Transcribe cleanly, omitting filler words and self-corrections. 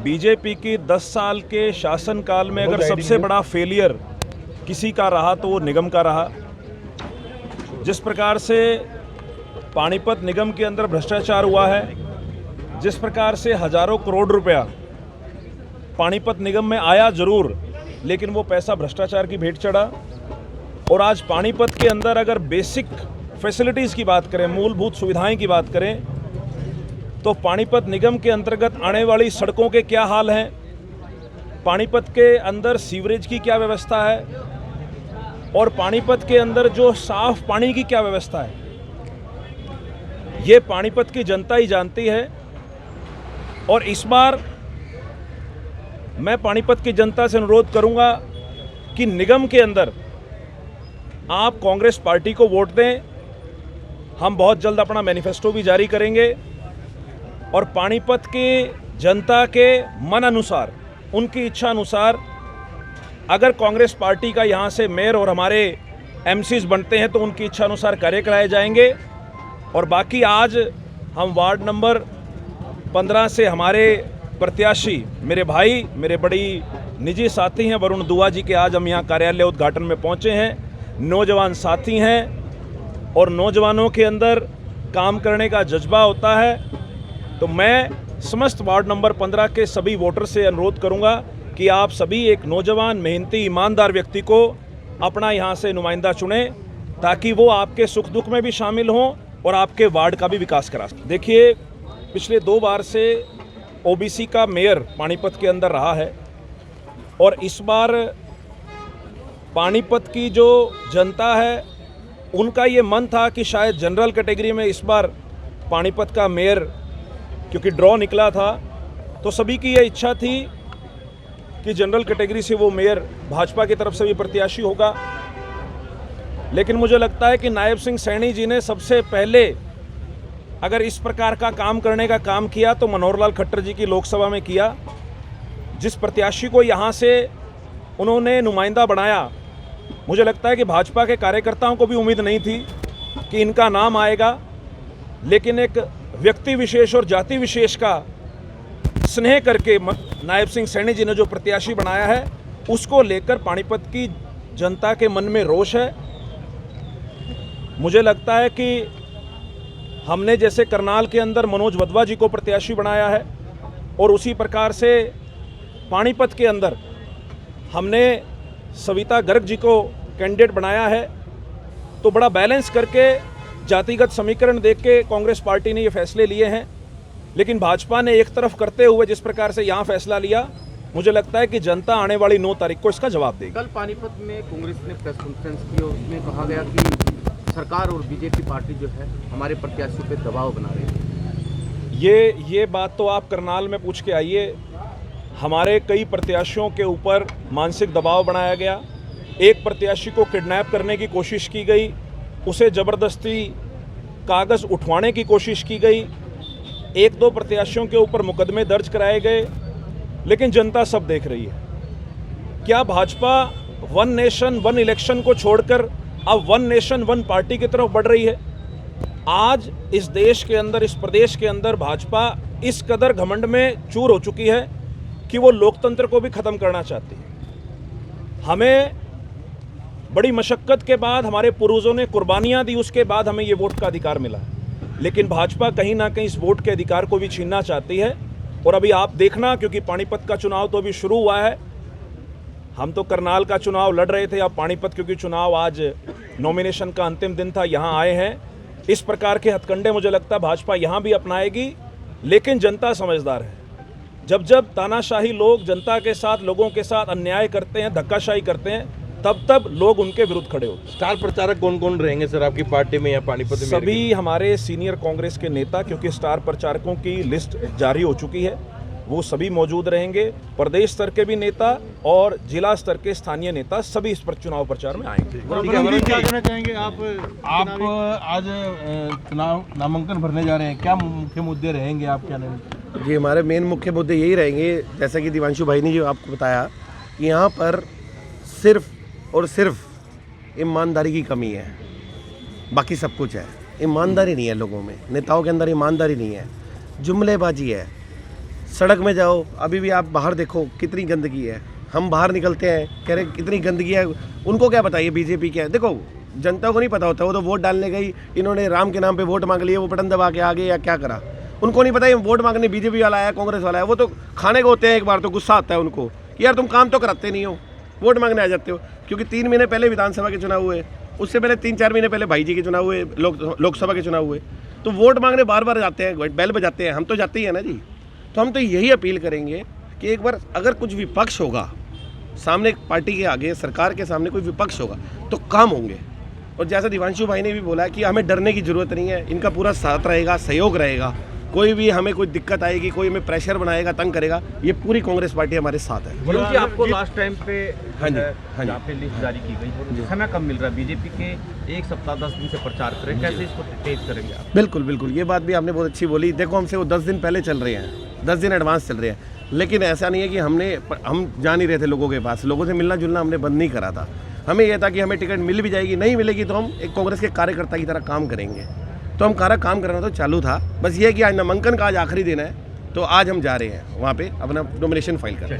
BJP की 10 साल के शासनकाल में अगर सबसे बड़ा फेलियर किसी का रहा तो वो निगम का रहा। जिस प्रकार से पानीपत निगम के अंदर भ्रष्टाचार हुआ है, जिस प्रकार से हजारों करोड़ रुपया पानीपत निगम में आया जरूर, लेकिन वो पैसा भ्रष्टाचार की भेंट चढ़ा। और आज पानीपत के अंदर अगर बेसिक फैसिलिटीज़ की बात करें, मूलभूत सुविधाएं की बात करें, तो पानीपत निगम के अंतर्गत आने वाली सड़कों के क्या हाल हैं, पानीपत के अंदर सीवरेज की क्या व्यवस्था है और पानीपत के अंदर जो साफ पानी की क्या व्यवस्था है, ये पानीपत की जनता ही जानती है। और इस बार मैं पानीपत की जनता से अनुरोध करूंगा कि निगम के अंदर आप कांग्रेस पार्टी को वोट दें। हम बहुत जल्द अपना मैनिफेस्टो भी जारी करेंगे और पानीपत की जनता के मन अनुसार, उनकी इच्छा अनुसार अगर कांग्रेस पार्टी का यहाँ से मेयर और हमारे एमसीज बनते हैं तो उनकी इच्छा अनुसार कार्य कराए जाएंगे। और बाकी आज हम वार्ड नंबर 15 से हमारे प्रत्याशी, मेरे भाई, मेरे बड़ी निजी साथी हैं वरुण दुआ जी के, आज हम यहाँ कार्यालय उद्घाटन में पहुँचे हैं। नौजवान साथी हैं और नौजवानों के अंदर काम करने का जज्बा होता है। तो मैं समस्त वार्ड नंबर 15 के सभी वोटर से अनुरोध करूंगा कि आप सभी एक नौजवान, मेहनती, ईमानदार व्यक्ति को अपना यहां से नुमाइंदा चुनें ताकि वो आपके सुख दुख में भी शामिल हों और आपके वार्ड का भी विकास करा सकें। देखिए, पिछले 2 बार से ओबीसी का मेयर पानीपत के अंदर रहा है और इस बार पानीपत की जो जनता है उनका ये मन था कि शायद जनरल कैटेगरी में इस बार पानीपत का मेयर, क्योंकि ड्रॉ निकला था, तो सभी की ये इच्छा थी कि जनरल कैटेगरी से वो मेयर भाजपा की तरफ से भी प्रत्याशी होगा। लेकिन मुझे लगता है कि नायब सिंह सैनी जी ने सबसे पहले अगर इस प्रकार का काम करने का काम किया तो मनोहर लाल खट्टर जी की लोकसभा में किया। जिस प्रत्याशी को यहाँ से उन्होंने नुमाइंदा बनाया, मुझे लगता है कि भाजपा के कार्यकर्ताओं को भी उम्मीद नहीं थी कि इनका नाम आएगा, लेकिन एक व्यक्ति विशेष और जाति विशेष का स्नेह करके नायब सिंह सैनी जी ने जो प्रत्याशी बनाया है, उसको लेकर पानीपत की जनता के मन में रोष है। मुझे लगता है कि हमने जैसे करनाल के अंदर मनोज वधवा जी को प्रत्याशी बनाया है और उसी प्रकार से पानीपत के अंदर हमने सविता गर्ग जी को कैंडिडेट बनाया है, तो बड़ा बैलेंस करके जातिगत समीकरण देख के कांग्रेस पार्टी ने ये फैसले लिए हैं। लेकिन भाजपा ने एक तरफ करते हुए जिस प्रकार से यहाँ फैसला लिया, मुझे लगता है कि जनता आने वाली 9 तारीख को इसका जवाब देगी। कल पानीपत में कांग्रेस ने प्रेस कॉन्फ्रेंस की और उसमें कहा गया कि सरकार और बीजेपी पार्टी जो है हमारे प्रत्याशियों पे दबाव बना रही है। ये बात तो आप करनाल में पूछ के आइए। हमारे कई प्रत्याशियों के ऊपर मानसिक दबाव बनाया गया। एक प्रत्याशी को किडनैप करने की कोशिश की गई, उसे ज़बरदस्ती कागज़ उठवाने की कोशिश की गई, 1-2 प्रत्याशियों के ऊपर मुकदमे दर्ज कराए गए, लेकिन जनता सब देख रही है। क्या भाजपा 1 नेशन 1 इलेक्शन को छोड़कर अब 1 नेशन 1 पार्टी की तरफ बढ़ रही है? आज इस देश के अंदर, इस प्रदेश के अंदर भाजपा इस कदर घमंड में चूर हो चुकी है कि वो लोकतंत्र को भी ख़त्म करना चाहती है। हमें बड़ी मशक्क़त के बाद, हमारे पूर्वजों ने कुर्बानियां दी, उसके बाद हमें ये वोट का अधिकार मिला। लेकिन भाजपा कहीं ना कहीं इस वोट के अधिकार को भी छीनना चाहती है। और अभी आप देखना, क्योंकि पानीपत का चुनाव तो अभी शुरू हुआ है, हम तो करनाल का चुनाव लड़ रहे थे, अब पानीपत क्योंकि चुनाव आज नॉमिनेशन का अंतिम दिन था, यहाँ आए हैं। इस प्रकार के हथकंडे मुझे लगता है भाजपा यहाँ भी अपनाएगी। लेकिन जनता समझदार है। जब जब तानाशाही लोग जनता के साथ, लोगों के साथ अन्याय करते हैं, धक्काशाही करते हैं, तब लोग उनके विरुद्ध खड़े होते हैं। स्टार प्रचारक कौन कौन रहेंगे सर आपकी पार्टी में या पानीपत में? सभी हमारे सीनियर कांग्रेस के नेता, क्योंकि स्टार प्रचारकों की लिस्ट जारी हो चुकी है, वो सभी मौजूद रहेंगे। प्रदेश स्तर के भी नेता और जिला स्तर के स्थानीय नेता सभी इस पर चुनाव प्रचार में आएंगे। क्या कहना चाहेंगे आप आज चुनाव नामांकन भरने जा रहे हैं, क्या मुख्य मुद्दे रहेंगे आप क्या नहीं? जी, हमारे मेन मुख्य मुद्दे यही रहेंगे, जैसा कि दिवांशु भाई ने जो आपको बताया कि यहाँ पर सिर्फ और सिर्फ ईमानदारी की कमी है, बाकी सब कुछ है। ईमानदारी नहीं है लोगों में, नेताओं के अंदर ईमानदारी नहीं है, जुमलेबाजी है, सड़क में जाओ, अभी भी आप बाहर देखो कितनी गंदगी है। हम बाहर निकलते हैं, कह रहे कितनी गंदगी है, उनको क्या बताइए बीजेपी क्या है। देखो जनता को नहीं पता होता, वो तो वोट डालने गई, इन्होंने राम के नाम पे वोट मांग लिए, वो बटन दबा के आगे या क्या करा, उनको नहीं पता। ये वोट मांगने बीजेपी वाला है, कांग्रेस वाला है, वो तो खाने को होते हैं एक बार, तो गुस्सा आता है उनको कि यार तुम काम तो कराते नहीं हो, वोट मांगने आ जाते हो। क्योंकि 3 महीने पहले विधानसभा के चुनाव हुए, उससे पहले 3-4 महीने पहले भाई जी के चुनाव हुए, लोकसभा के चुनाव हुए, तो वोट मांगने बार बार जाते हैं, बेल बजाते हैं। हम तो जाते ही हैं ना जी। तो हम तो यही अपील करेंगे कि एक बार अगर कुछ विपक्ष होगा सामने, पार्टी के आगे, सरकार के सामने कोई विपक्ष होगा तो काम होंगे। और जैसा दिवांशु भाई ने भी बोला कि हमें डरने की ज़रूरत नहीं है, इनका पूरा साथ रहेगा, सहयोग रहेगा। कोई भी हमें कोई दिक्कत आएगी, कोई हमें प्रेशर बनाएगा, तंग करेगा, ये पूरी कांग्रेस पार्टी हमारे साथ है। वरुण जी, आपको लास्ट टाइम पे हाँ जी, हाँ जी। यहाँ पे लिस्ट जारी की गई, समय कम मिल रहा है, बीजेपी के 1 सप्ताह 10 दिन से प्रचार करें, कैसे इसको तेज करेंगे आप? बिल्कुल बिल्कुल, ये बात भी आपने बहुत अच्छी बोली। देखो हमसे वो 10 दिन पहले चल रहे हैं, 10 दिन एडवांस चल रहे हैं, लेकिन ऐसा नहीं है कि हम जा नहीं रहे थे लोगों के पास, लोगों से मिलना जुलना हमने बंद नहीं करा था। हमें यह था कि हमें टिकट मिल भी जाएगी, नहीं मिलेगी तो हम एक कांग्रेस के कार्यकर्ता की तरह काम करेंगे। तो हम काम करना तो चालू था। बस ये है कि आज नामांकन का आज आखिरी दिन है, तो आज हम जा रहे हैं वहाँ पे अपना नॉमिनेशन फाइल करने।